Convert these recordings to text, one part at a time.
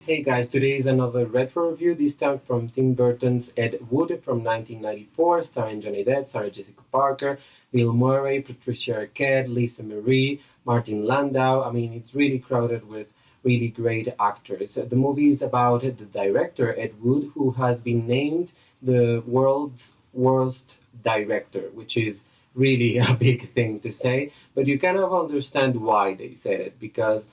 Hey guys, today is another retro review, this time from Tim Burton's Ed Wood from 1994, starring Johnny Depp, Sarah Jessica Parker, Bill Murray, Patricia Arquette, Lisa Marie, Martin Landau. I mean, it's really crowded with really great actors. The movie is about the director, Ed Wood, who has been named the world's worst director, which is really a big thing to say, but you kind of understand why they said it because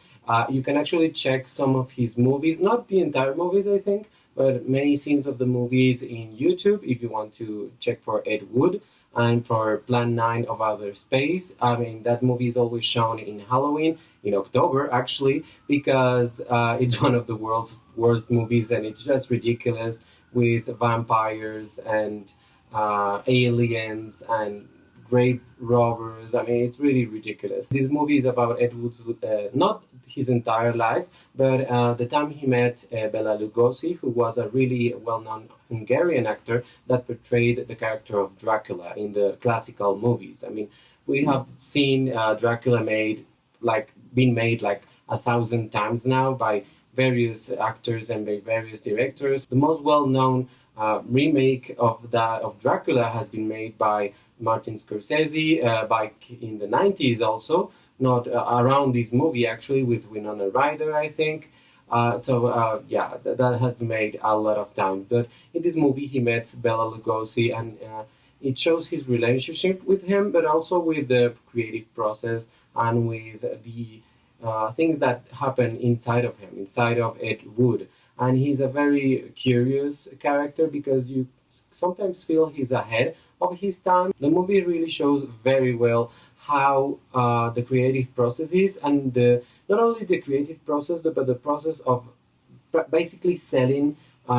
you can actually check some of his movies, not the entire movies, I think, but many scenes of the movies in YouTube if you want to check for Ed Wood and for Plan 9 of Outer Space. I mean, that movie is always shown in Halloween, in October actually, because it's one of the world's worst movies and it's just ridiculous with vampires and aliens and grave robbers. I mean, it's really ridiculous. This movie is about Ed Wood's, not his entire life, but the time he met Bela Lugosi, who was a really well-known Hungarian actor that portrayed the character of Dracula in the classical movies. I mean, we have seen Dracula been made like 1,000 times now by various actors and by various directors. The most well-known remake of Dracula has been made by Martin Scorsese back in the 90s also, not around this movie actually, with Winona Ryder, I think. Yeah, that has been made a lot of times. But in this movie, he met Bela Lugosi, and it shows his relationship with him, but also with the creative process and with the things that happen inside of him, inside of Ed Wood. And he's a very curious character because you sometimes feel he's ahead of his time. The movie really shows very well how the creative process is, and not only the creative process, but the process of basically selling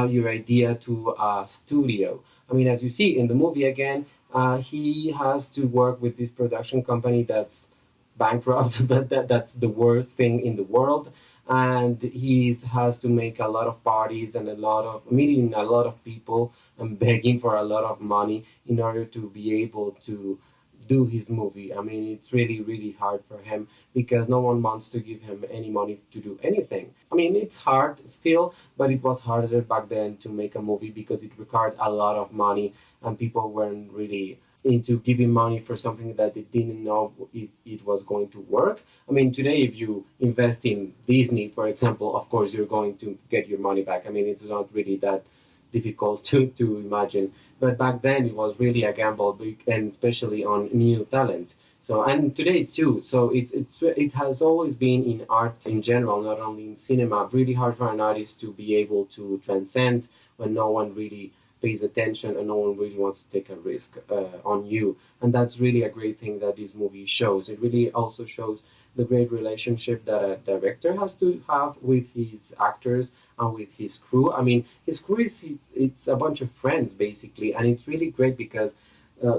your idea to a studio. I mean, as you see in the movie again, he has to work with this production company that's bankrupt, but that's the worst thing in the world. And he has to make a lot of parties and a lot of meeting a lot of people and begging for a lot of money in order to be able to do his movie. I mean, it's really, really hard for him because no one wants to give him any money to do anything. I mean, it's hard still, but it was harder back then to make a movie because it required a lot of money and people weren't really into giving money for something that they didn't know if it was going to work. I mean, today, if you invest in Disney, for example, of course, you're going to get your money back. I mean, it's not really that difficult to imagine. But back then, it was really a gamble, and especially on new talent. So, and today too. So it has always been in art in general, not only in cinema, really hard for an artist to be able to transcend when no one really pays attention and no one really wants to take a risk on you. And that's really a great thing that this movie shows. It really also shows the great relationship that a director has to have with his actors and with his crew. I mean, his crew it's a bunch of friends basically, and it's really great because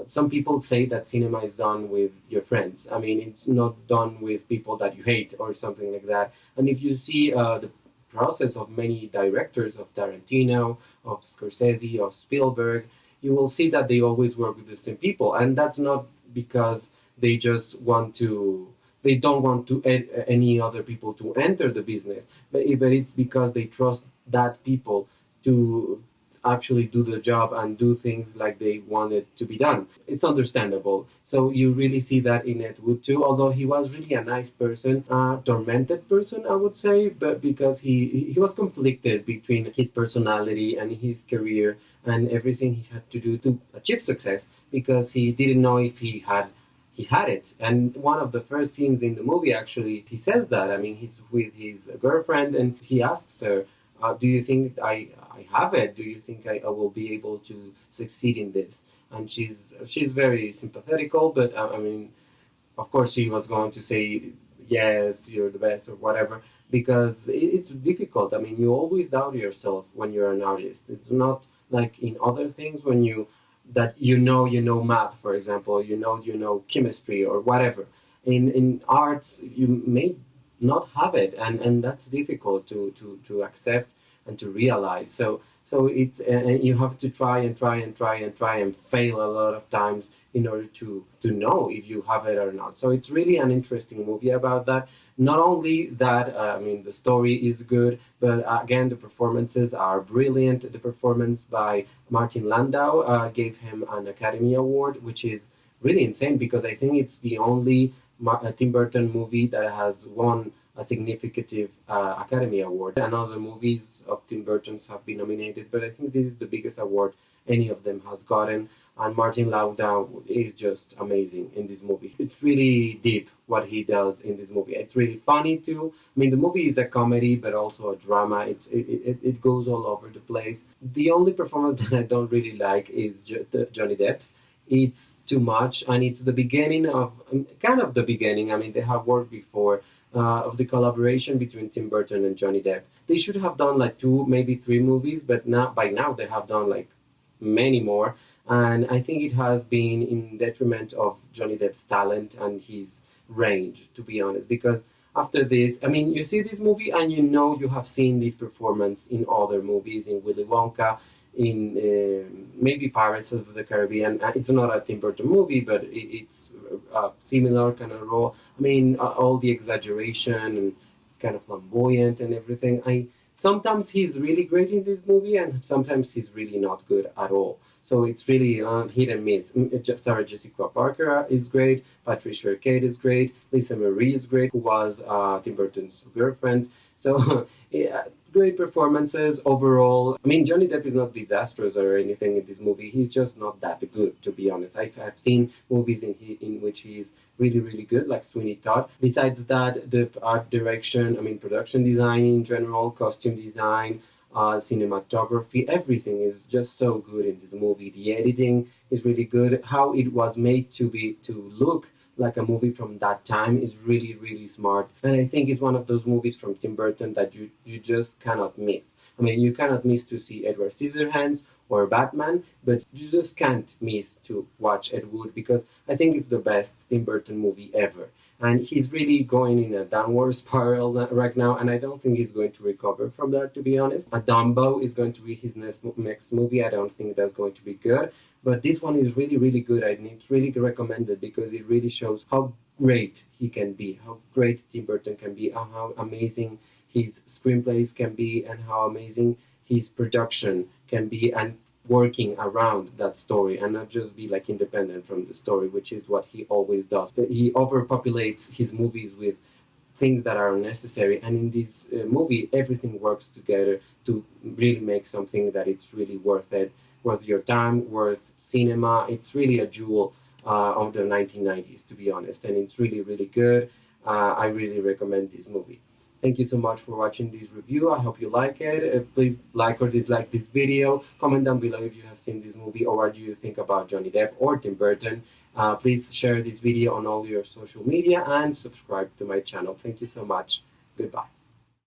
some people say that cinema is done with your friends. I mean, it's not done with people that you hate or something like that. And if you see the process of many directors, of Tarantino, of Scorsese, of Spielberg, you will see that they always work with the same people, and that's not because they just want to. They don't want to any other people to enter the business, but it's because they trust that people to actually do the job and do things like they want it to be done. It's understandable. So you really see that in Ed Wood too, although he was really a nice person, a tormented person, I would say, but because he was conflicted between his personality and his career and everything he had to do to achieve success, because he didn't know if he had it. And one of the first scenes in the movie, actually, he says that. I mean, he's with his girlfriend and he asks her, do you think I have it? Do you think I will be able to succeed in this? And she's very sympathetical, but I mean, of course, she was going to say, yes, you're the best or whatever, because it's difficult. I mean, you always doubt yourself when you're an artist. It's not like in other things when you know math, for example, you know chemistry or whatever. In arts, you may not have it, and that's difficult to accept and to realize. So it's and you have to try and try and try and try and fail a lot of times in order to know if you have it or not. So it's really an interesting movie about that. Not only that, I mean, the story is good, but again, the performances are brilliant. The performance by Martin Landau gave him an Academy Award, which is really insane because I think it's the only Tim Burton movie that has won a significant Academy Award. And other movies of Tim Burton's have been nominated, but I think this is the biggest award any of them has gotten. And Martin Landau is just amazing in this movie. It's really deep what he does in this movie. It's really funny too. I mean, the movie is a comedy, but also a drama. It goes all over the place. The only performance that I don't really like is Johnny Depp's. It's too much, and it's the beginning of kind of the beginning. I mean, they have worked before of the collaboration between Tim Burton and Johnny Depp. They should have done like 2, maybe 3 movies, but by now they have done like many more. And I think it has been in detriment of Johnny Depp's talent and his range, to be honest. Because after this, I mean, you see this movie and you know you have seen this performance in other movies, in Willy Wonka, in maybe Pirates of the Caribbean. It's not a Tim Burton movie, but it's a similar kind of role. I mean, all the exaggeration and it's kind of flamboyant and everything. Sometimes he's really great in this movie, and sometimes he's really not good at all. So it's really hit and miss. Sarah Jessica Parker is great. Patricia Arquette is great. Lisa Marie is great, who was Tim Burton's girlfriend. So yeah, great performances overall. I mean, Johnny Depp is not disastrous or anything in this movie. He's just not that good, to be honest. I've seen movies in which he's really, really good, like Sweeney Todd. Besides that, the art direction, I mean, production design in general, costume design, cinematography, everything is just so good in this movie. The editing is really good. How it was made to look like a movie from that time is really, really smart. And I think it's one of those movies from Tim Burton that you just cannot miss. I mean, you cannot miss to see Edward Scissorhands or Batman, but you just can't miss to watch Ed Wood because I think it's the best Tim Burton movie ever. And he's really going in a downward spiral right now, and I don't think he's going to recover from that, to be honest. Dumbo is going to be his next movie. I don't think that's going to be good, but this one is really, really good, and it's really recommended because it really shows how great he can be, how great Tim Burton can be, and how amazing his screenplays can be, and how amazing his production can be, and working around that story and not just be like independent from the story, which is what he always does. But he overpopulates his movies with things that are unnecessary, and in this movie everything works together to really make something that it's really worth it, worth your time, worth cinema. It's really a jewel of the 1990s, to be honest, and it's really, really good. I really recommend this movie. Thank you so much for watching this review. I hope you like it. Please like or dislike this video. Comment down below if you have seen this movie or what do you think about Johnny Depp or Tim Burton. Please share this video on all your social media and subscribe to my channel. Thank you so much. Goodbye.